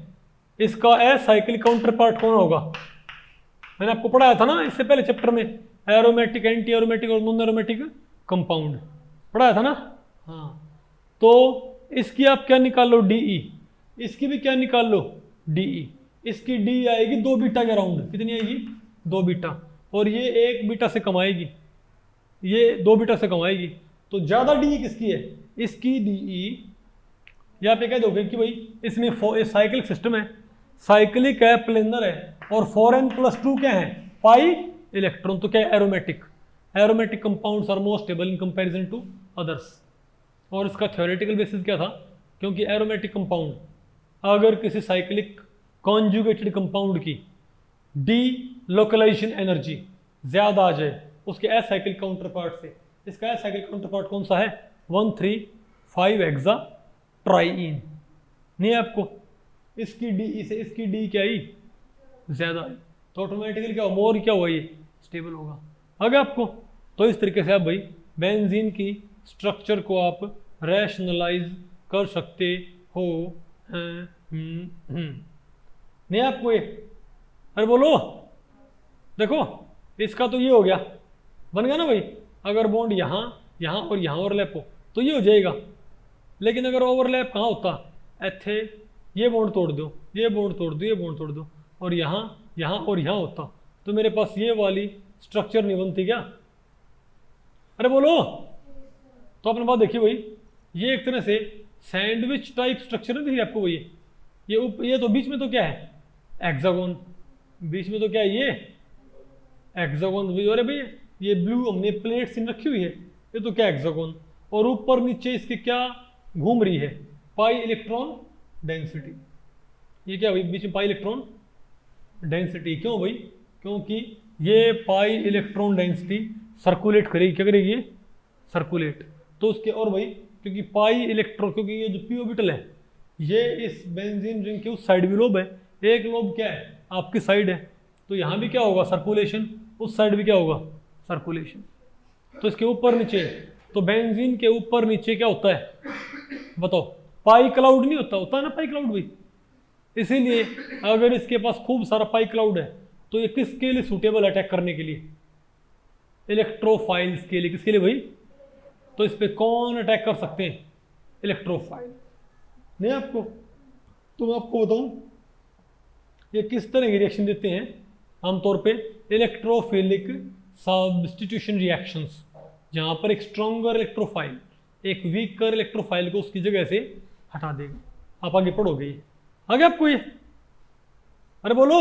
इसका एसाइक्लिक काउंटर पार्ट कौन होगा? मैंने आपको पढ़ाया था ना इससे पहले चैप्टर में, एरोमेटिक, एंटी एरोमेटिक और नॉन एरोमेटिक कंपाउंड पढ़ाया था ना। हाँ, तो इसकी आप क्या निकाल लो, डीई, इसकी भी क्या निकाल लो, डीई। इसकी डी आएगी 2 बीटा के अराउंड, कितनी आएगी, 2 बीटा, और ये 1 बीटा से कमाएगी, ये 2 बीटा से कमाएगी, तो ज़्यादा डीई किसकी है, इसकी डीई। यहाँ पे कह दोगे कि भाई इसमें साइक्लिक सिस्टम है, साइक्लिक है, प्लेनर है, और 4n+2 क्या है, पाई इलेक्ट्रॉन, तो क्या है, aromatic compounds are more stable in comparison to others. और इसका थ्योरेटिकल बेसिस क्या था, क्योंकि एरोमेटिक कंपाउंड अगर किसी साइक्लिक कॉन्जुगेटेड कंपाउंड की डी लोकलाइजेशन एनर्जी ज़्यादा आ जाए उसके एसाइक्लिक काउंटर पार्ट से, इसका एसाइक्लिक काउंटर पार्ट कौन सा है, 1,3,5 हेक्सा ट्राईन, नहीं है आपको? इसकी डी से इसकी डी क्या आई, ज़्यादा आई, तो ऑटोमेटिकली क्या हो, मोर क्या हुआ, ये स्टेबल होगा। आगे आपको, तो इस तरीके से आप भाई बेंजीन की स्ट्रक्चर को आप रैशनलाइज कर सकते हो। नहीं आपको ये, अरे बोलो, देखो इसका तो ये हो गया, बन गया ना भाई, अगर बॉन्ड यहाँ और यहाँ ओवरलैप हो तो ये हो जाएगा, लेकिन अगर ओवरलैप कहाँ होता, ऐथे ये बॉन्ड तोड़ दो, ये बॉन्ड तोड़ दो, ये बॉन्ड तोड़ दो, और यहाँ और यहाँ होता, तो मेरे पास ये वाली स्ट्रक्चर नहीं बनती क्या? अरे बोलो, तो आपने बात देखी भाई, ये एक तरह से सैंडविच टाइप स्ट्रक्चर नहीं दिखी आपको भाई, ये तो बीच में तो क्या है, हेक्सागोन, बीच में तो क्या है, ये हेक्सागोन। अरे भाई ये ब्लू हमने प्लेट सी रखी हुई है, ये तो क्या हेक्सागोन, और ऊपर नीचे इसके क्या घूम रही है, पाई इलेक्ट्रॉन डेंसिटी। ये क्या भाई, बीच में पाई इलेक्ट्रॉन डेंसिटी, क्यों भाई, क्योंकि ये पाई इलेक्ट्रॉन डेंसिटी सर्कुलेट करेगी, क्या करेगी, ये सर्कुलेट, तो उसके, और भाई क्योंकि पाई इलेक्ट्रॉन, क्योंकि ये जो पी ऑर्बिटल है ये इस बेंजीन रिंग के उस साइड भी लोब है, एक लोब क्या है आपकी साइड है, तो यहाँ भी क्या होगा, सर्कुलेशन, उस साइड भी क्या होगा, सर्कुलेशन, तो इसके ऊपर नीचे, तो बेंजीन के ऊपर नीचे क्या होता है बताओ, पाई क्लाउड नहीं होता है ना, पाई क्लाउड भाई। इसीलिए अगर इसके पास खूब सारा पाई क्लाउड है तो ये किसके लिए सूटेबल अटैक करने के लिए, इलेक्ट्रोफाइल्स के लिए। किसके लिए भाई, तो इस पे कौन अटैक कर सकते हैं, इलेक्ट्रोफाइल। नहीं आपको, तो मैं आपको बताऊं ये किस तरह की रिएक्शन देते हैं आमतौर पे, इलेक्ट्रोफिलिक सब्स्टिट्यूशन रिएक्शंस, जहां पर एक स्ट्रॉन्गर इलेक्ट्रोफाइल एक वीकर इलेक्ट्रोफाइल को उसकी जगह से हटा देगा। आप आगे पढ़ोगे ये। आगे आपको ये, अरे बोलो,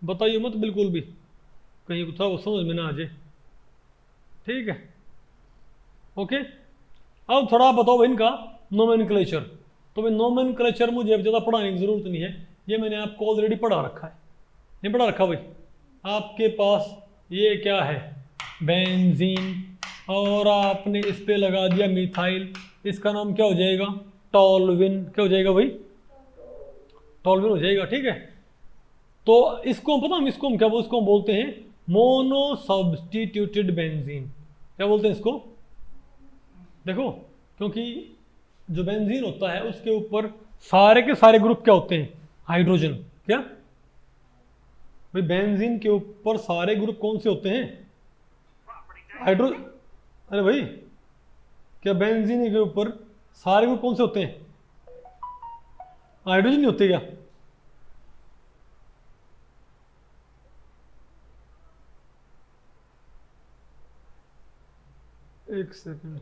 बताइए मत बिल्कुल भी, कहीं कुछ वो समझ में ना आ जाए। ठीक है, ओके। अब थोड़ा आप बताओ भाई इनका नोमेनक्लेचर। तो भाई नोमेनक्लेचर मुझे अब ज़्यादा पढ़ाने की ज़रूरत नहीं है, ये मैंने आपको ऑलरेडी पढ़ा रखा है। नहीं पढ़ा रखा भाई? आपके पास ये क्या है, बेंजीन, और आपने इस पे लगा दिया मिथाइल, इसका नाम क्या हो जाएगा, टॉल्विन। क्या हो जाएगा भाई? टॉल्विन हो जाएगा। ठीक है, तो इसको पता हम इसको हम क्या इसको हम बोलते हैं मोनो सब्स्टिट्यूटेड बेंजीन। क्या बोलते हैं इसको? देखो, क्योंकि जो बेंजीन होता है उसके ऊपर सारे के सारे ग्रुप क्या होते हैं, हाइड्रोजन। क्या भाई, बेंजीन के ऊपर सारे ग्रुप कौन से होते हैं, हाइड्रोजन। अरे भाई, क्या बेंजीन के ऊपर सारे ग्रुप कौन से होते हैं, हाइड्रोजन नहीं होते क्या? एक सेकंड,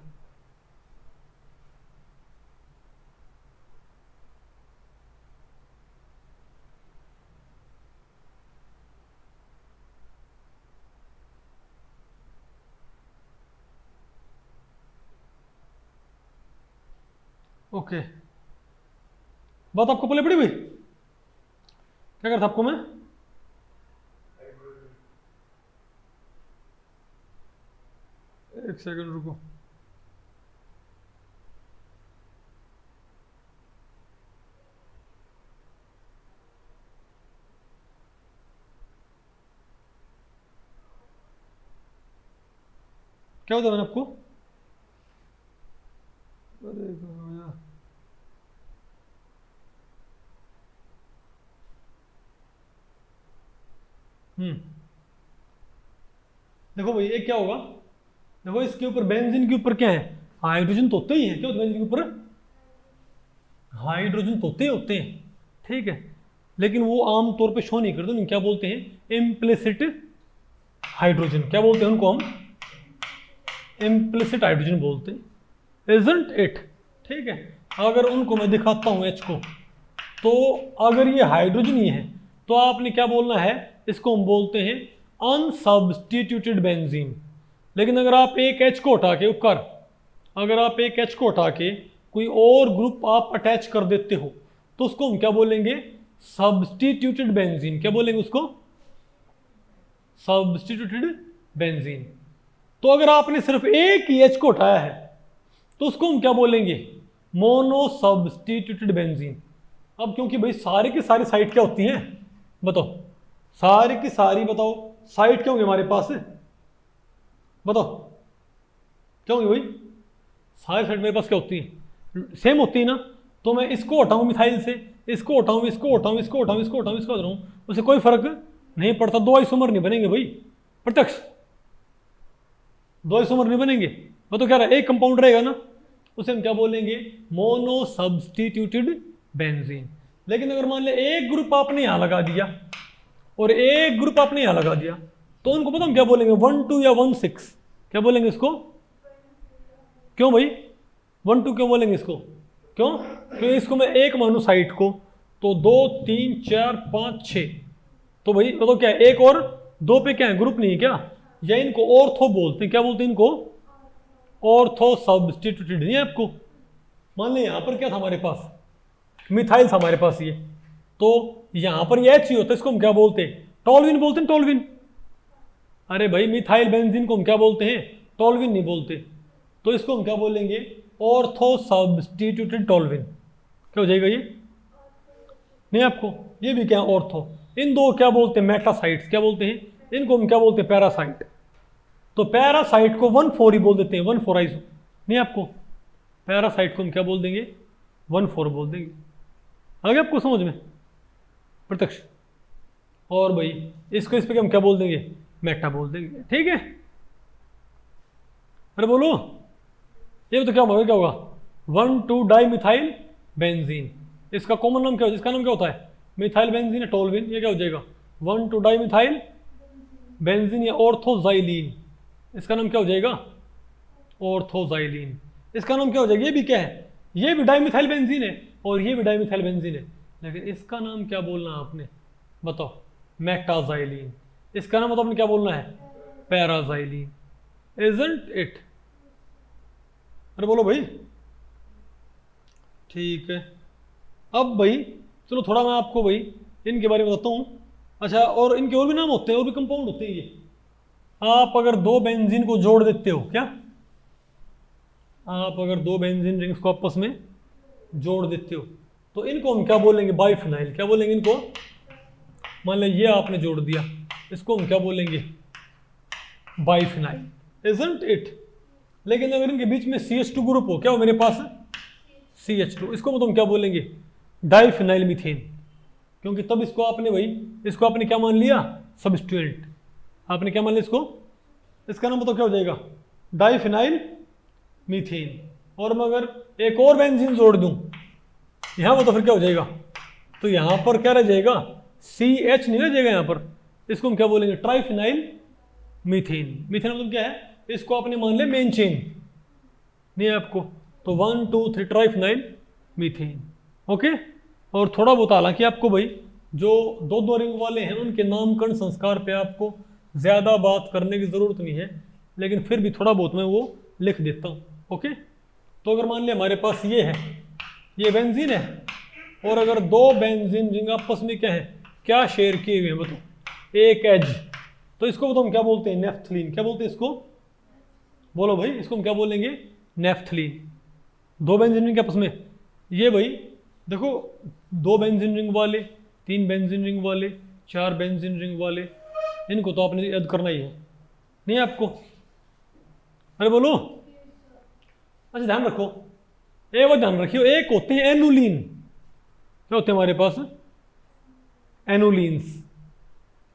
ओके। बात आपको पहले पड़ी भाई? क्या करता आपको मैं? एक सेकंड रुको। क्या होता है मैंने आपको? अरे यार, देखो भाई, ये क्या होगा, देखो इसके ऊपर बेंजीन के ऊपर क्या है, हाइड्रोजन तो होते ही है। क्या होता है बेंजीन के ऊपर? हाइड्रोजन तो होते हैं। ठीक है, लेकिन वो आमतौर पे शो नहीं करते, उन्हें क्या बोलते हैं, इम्प्लिसिट हाइड्रोजन। क्या बोलते हैं उनको हम? इम्प्लिसिट हाइड्रोजन बोलते हैं, इजंट इट। ठीक है, अगर उनको मैं दिखाता हूं एच को, तो अगर ये हाइड्रोजन ही है तो आपने क्या बोलना है, इसको हम बोलते हैं अनसब्स्टिट्यूटेड बेंजीन। लेकिन अगर आप एक एच को उठा के उपकर, अगर आप एक एच को उठा के कोई और ग्रुप आप अटैच कर देते हो तो उसको हम क्या बोलेंगे, सब्स्टिट्यूटेड बेंजीन। क्या बोलेंगे उसको? Substituted benzene. तो अगर आपने सिर्फ एक ही एच को उठाया है तो उसको हम क्या बोलेंगे, मोनो सब्स्टिट्यूटेड बेंजीन। अब क्योंकि भाई सारे की सारी साइट क्या होती हैं, बताओ, सारी की सारी बताओ साइट क्या होंगे हमारे पास, बताओ क्या होंगे भाई? सारी साइट मेरे पास क्या होती है, सेम होती है ना। तो मैं इसको हटाऊं मिथाइल से, इसको हटाऊं, इसको हटाऊं, इसको हटाऊं, इसको हटाऊं, इसको हटाऊं, उससे कोई फर्क नहीं पड़ता। दो आइसोमर नहीं बनेंगे भाई, प्रत्यक्ष दो आइसोमर नहीं बनेंगे। वो तो कह रहा है एक कंपाउंड रहेगा ना, उसे हम क्या बोलेंगे, मोनो सब्स्टिट्यूटेड बेंजीन। लेकिन अगर मान ले एक ग्रुप आपने यहां लगा दिया और एक ग्रुप आपने यहां लगा दिया, तो उनको पता हम क्या बोलेंगे, 1,2 या 1,6। क्या बोलेंगे इसको? क्यों भाई 1,2 क्यों बोलेंगे इसको? क्यों? क्योंकि इसको मैं एक मानू साइट को, तो 2 3 4 5 6, तो भाई वो तो क्या है, एक और दो पे क्या है, ग्रुप नहीं है क्या? या इनको ऑर्थो बोलते हैं। क्या बोलते हैं इनको? Ortho substituted. नहीं है आपको? मान लें यहां पर क्या था हमारे पास, मिथाइल था हमारे पास ये, तो यहां पर ये एच ही होता है, इसको हम क्या बोलते हैं, टॉल्विन बोलते हैं, टॉल्विन। अरे भाई मिथाइल बेंजीन को हम क्या बोलते हैं, टॉल्विन नहीं बोलते। तो इसको हम क्या बोलेंगे, ऑर्थो सब्स्टिट्यूटेड टॉल्विन। क्या हो जाएगा ये? नहीं आपको, ये भी क्या, ऑर्थो। इन दो क्या बोलते हैं, मेटासाइट्स। क्या बोलते हैं इनको? हम क्या बोलते हैं, पैरासाइट। तो पैरासाइट को 1,4 ही बोल देते हैं, 1,4 आइसो। नहीं आपको, पैरासाइट को हम क्या बोल देंगे, 1,4 बोल देंगे। आ गया आपको समझ में? प्रत्यक्ष। और भाई इसको इस पे हम क्या बोल देंगे, मेटा बोल देंगे। ठीक है, अरे बोलो, ये तो क्या होगा, क्या होगा, 1,2 डाई मिथाइल बेंजीन। इसका कॉमन नाम क्या होता है, इसका नाम क्या होता है, मिथाइल बेंजीन या टोल्विन। ये क्या हो जाएगा, 1,2 डाई मिथाइल बेंजीन या ऑर्थोजाइलिन। इसका नाम क्या हो जाएगा, ऑर्थोजाइलिन। इसका नाम क्या हो जाएगा? ये भी क्या है? ये भी डाइमिथाइल बेंजीन है और ये भी डाइमिथाइल बेंजीन है, लेकिन इसका नाम क्या बोलना है आपने? बताओ। मेटाजाइलिन। इसका नाम मतलब आपने क्या बोलना है? पैराजाइलिन। Isn't it? अरे बोलो भाई। ठीक है। अब भाई चलो थोड़ा मैं आपको भाई इनके बारे में बताता हूँ। अच्छा, और इनके और भी नाम होते हैं, और भी कंपाउंड होते हैं ये। आप अगर दो बेंजीन को जोड़ देते हो, क्या आप अगर दो बेंजीन रिंग्स को आपस में जोड़ देते हो तो इनको हम क्या बोलेंगे? बाइफिनाइल। क्या बोलेंगे इनको? मान लो ये आपने जोड़ दिया, इसको हम क्या बोलेंगे? बाइफिनाइल। Isn't it? लेकिन अगर इनके बीच में CH2 ग्रुप हो, क्या हो मेरे पास? CH2, इसको मतलब क्या बोलेंगे? Diphenyl methane. क्योंकि तब इसको आपने भाई, इसको आपने क्या मान लिया? सब्स्टिट्यूएंट। आपने क्या मान लिया इसको? इसका नाम बताओ क्या हो जाएगा? Diphenyl methane. और मैं अगर एक और बेंजीन जोड़ दूं यहां पर तो फिर क्या हो जाएगा? तो यहां पर क्या रह जाएगा? CH नहीं रह जाएगा यहां पर। इसको हम क्या बोलेंगे? Triphenyl methane. मीथेन मतलब क्या है? इसको आपने मान लिया मेन चेन, नहीं है आपको? तो 1 2 3 ट्राइफिनाइल मीथेन। ओके। और थोड़ा बहुत हालांकि आपको भाई जो दो दो रिंग वाले हैं उनके नामकरण संस्कार पे आपको ज़्यादा बात करने की ज़रूरत नहीं है, लेकिन फिर भी थोड़ा बहुत मैं वो लिख देता हूँ। ओके। तो अगर मान लिया हमारे पास ये है, ये बेंजीन है, और अगर दो बेंजीन रिंग आपस में क्या है? क्या शेयर किए हुए हैं? बताओ। एक एज। तो इसको तो हम क्या बोलते हैं? नेफ्थलीन। क्या बोलते हैं इसको? बोलो भाई, इसको हम क्या बोलेंगे? नेफ्थलीन। दो बेंजीन रिंग आपस में, ये भाई देखो, दो बेंजीन रिंग वाले, तीन बेंजीन रिंग वाले, चार बेंजीन रिंग वाले, इनको तो आपने याद करना ही है, नहीं है आपको? अरे बोलो। अच्छा ध्यान रखो, एक बात ध्यान रखियो, एक होते हैं एनुलीन। क्या होते हैं हमारे पास? एनुलीन्स।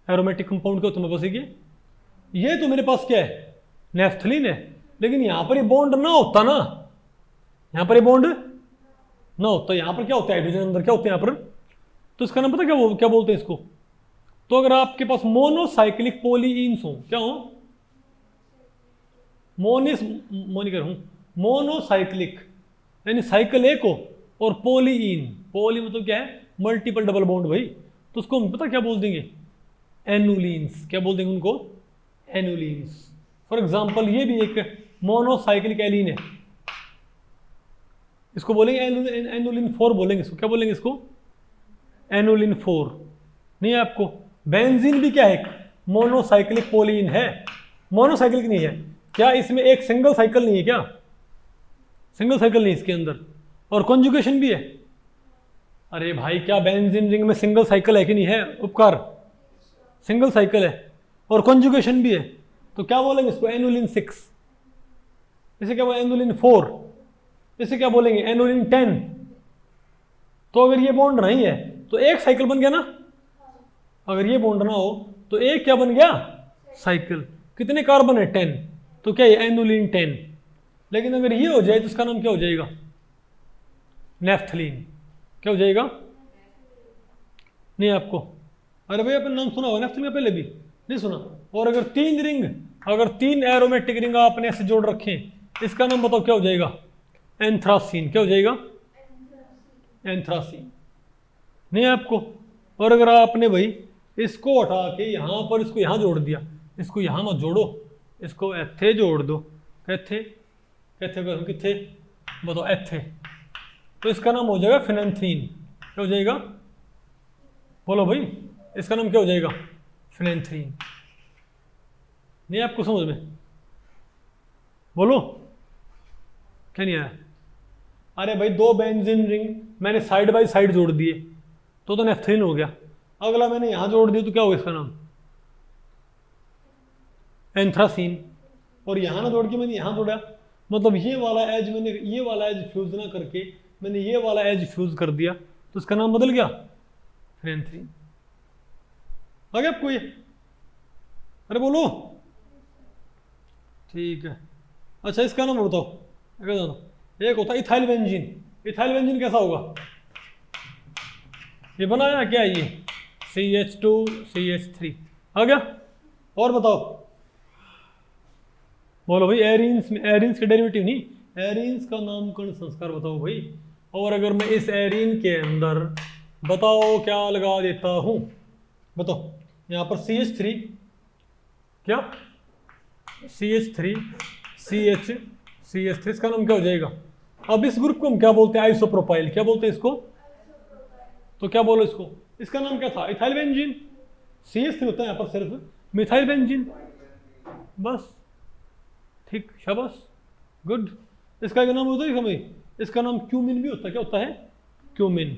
एरोमेटिक कंपाउंड क्या होते हैं मेरे पास? ये तो मेरे पास क्या है? नेफ्थलीन है। लेकिन यहां पर ये बॉन्ड ना होता ना, यहां पर ये बॉन्ड ना होता, यहां पर क्या होता है? हाइड्रोजन अंदर क्या होते हैं यहां पर? तो इसका नाम पता क्या बोलते हैं इसको? तो अगर आपके पास मोनोसाइक्लिक पॉलीइन्स हो, क्या हो? मोनोसाइक्लिक यानी साइकिल एक हो, और पॉलीइन, पॉली मतलब क्या है? मल्टीपल डबल बॉन्ड भाई। तो उसको हम पता क्या बोल देंगे? एनुलीन्स। क्या बोल देंगे उनको? एनुलीन्स। फॉर एग्जाम्पल ये भी एक मोनोसाइक्लिक एलिन है, इसको बोलेंगे एनुलिन 4 बोलेंगे इसको। क्या बोलेंगे इसको? एनुलिन 4। नहीं है आपको? बेंजीन भी क्या है? मोनोसाइक्लिक पॉलीन है। मोनोसाइक्लिक नहीं है क्या? इसमें एक सिंगल साइकिल नहीं है क्या? सिंगल साइकिल नहीं इसके अंदर। और कॉन्जुगेशन भी है। अरे भाई क्या बेंजीन रिंग में सिंगल साइकिल है कि नहीं है? उपकार, सिंगल साइकिल है और कॉन्जुगेशन भी है। तो क्या बोलेंगे इसको? एनुलिन 6। इसे क्या बोलेंगे? एनुलिन 4। इसे क्या बोलेंगे? एनुलिन 10। तो अगर ये बॉन्ड नहीं है तो एक साइकिल बन गया ना। अगर ये बॉन्ड ना हो तो एक क्या बन गया? साइकिल। कितने कार्बन है? 10। तो क्या है? एनुलिन 10। लेकिन अगर ये हो जाए तो इसका नाम क्या हो जाएगा? नेफ्थलीन। क्या हो जाएगा? नहीं आपको? अरे भाई आपने नाम सुना होगा नेफ्थलीन पहले भी? नहीं सुना? और अगर तीन एरोमेटिक रिंग आपने ऐसे जोड़ रखे, इसका नाम बताओ क्या हो जाएगा? एंथ्रासीन। क्या हो जाएगा? एंथ्रासीन। नहीं आपको? और अगर आपने भाई इसको हटा के यहां पर इसको यहां जोड़ दिया, इसको यहां मत जोड़ो, इसको एथे जोड़ दो। कैथे? किथे? बताओ एथे। तो इसका नाम हो जाएगा फिनेंथ्रीन। क्या हो जाएगा? बोलो भाई, इसका नाम क्या हो जाएगा? फिनेंथ्रीन। नहीं आपको समझ में? बोलो। क्या नहीं आया? अरे भाई दो बेंजीन रिंग मैंने साइड बाय साइड जोड़ दिए तो नेफ्थलीन हो गया। अगला मैंने यहां जोड़ दिया तो क्या होगा इसका नाम? एंथ्रासीन। और यहां ना जोड़ के मैंने यहां जोड़ा, मतलब ये वाला एज मैंने ये वाला एज फ्यूज ना करके मैंने ये वाला एज फ्यूज कर दिया, तो इसका नाम बदल गया फिनेंथ्रीन। आ गया आपको ये? अरे बोलो। ठीक है। अच्छा इसका नाम बताओ। एक होता है इथाइल बेंजीन। इथाइल बेंजीन कैसा होगा? ये बनाया क्या ये? CH2 CH3। आ गया? और बताओ। बोलो भाई, एरीन्स के डेरिवेटिव नहीं, एरीन्स का नामकरण संस्कार बताओ भाई। और अगर मैं इस एरीन के अंदर बताओ क्या लगा देता हूं, बताओ यहाँ पर CH3, क्या CH3 CH3 इसका नाम क्या हो जाएगा। अब इस ग्रुप को हम क्या बोलते हैं, आइसोप्रोपाइल, क्या बोलते हैं इसको, तो क्या बोलो इसको, इसका नाम क्या था, इथाइल बेंजीन। CH3 होता है यहाँ पर सिर्फ मिथाइल बेंजीन, बस ठीक, शाबाश, गुड। इसका क्या नाम होता है हमें, इसका नाम क्यूमिन भी होता है, क्या होता है, क्यूमिन।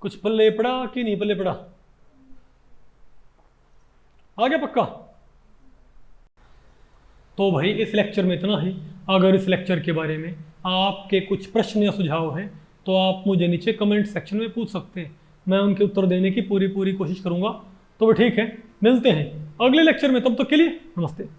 कुछ पल्ले पड़ा कि नहीं पल्ले पड़ा, आ गया पक्का। तो भाई इस लेक्चर में इतना ही। अगर इस लेक्चर के बारे में आपके कुछ प्रश्न या सुझाव हैं तो आप मुझे नीचे कमेंट सेक्शन में पूछ सकते हैं, मैं उनके उत्तर देने की पूरी कोशिश करूंगा। तो ठीक है, मिलते हैं अगले लेक्चर में, तब तक के लिए नमस्ते।